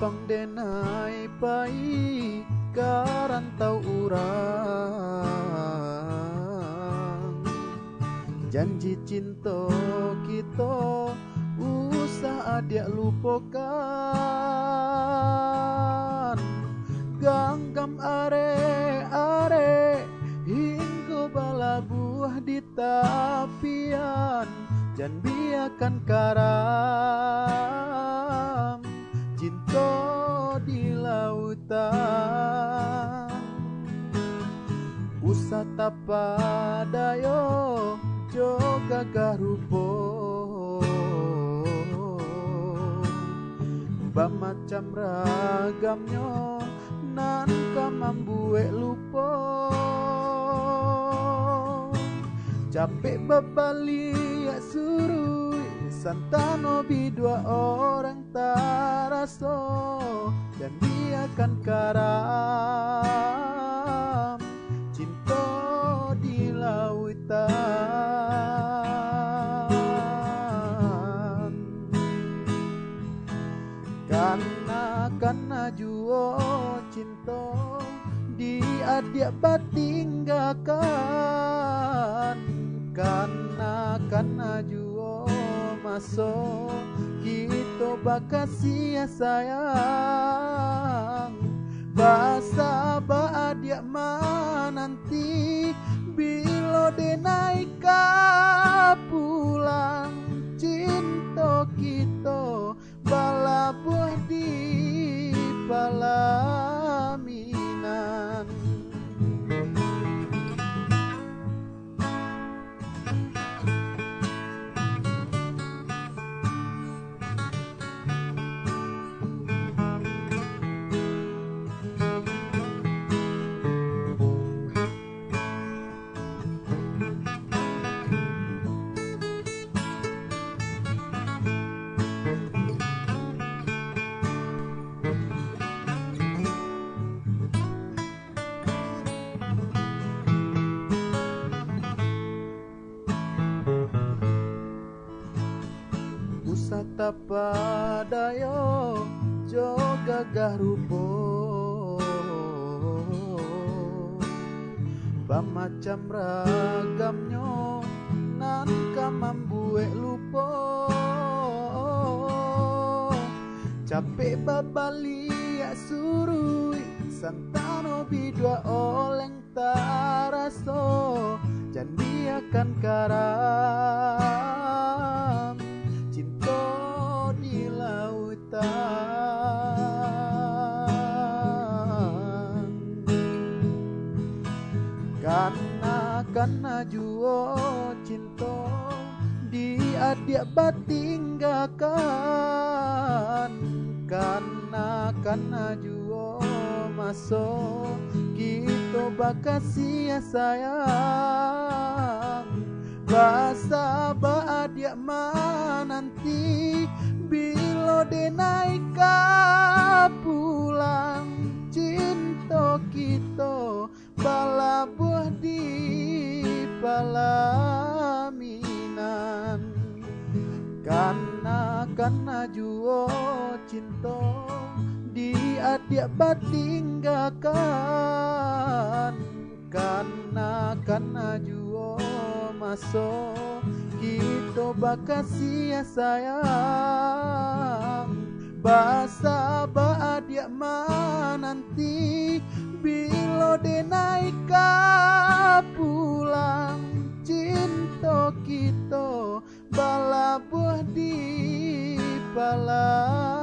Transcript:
Pang denai pai karantau urang, janji cinta kita usah adik lupakan. Ganggam are hingga bala buah di tapian, jan biarkan karam cinta di lautan. Usah tapadayo joga garupo, macam ragamnya nan kamambue lupa. Capek babaliak surui santano bidua orang taraso, dan biarkan karam cinta di lautan. Karena juo cinta di adik batinggakan, karena juo masuk kita bakal sia sayang. Basa ba adik nanti bila denai pulang, cinta kita bala buah di palaminan. Usata padayo joga garupo, macam ragamnya nan kamambue lupa. Capek babaliak surui santano bidua oleng taraso, jan biarkan karam cinta di lautan. Karena juo cinta di adik batinggakan, karena juo masuk kita bakal sia sayang. Basa ba adik nanti bila denai pulang, cinta kita bala buah di palaminan. Karena juo cinta di adik batinggakan, karena juo masuk kita bakal sia sayang. Basa ba adik nanti bila denai pulang, cinta kita bala buah di pala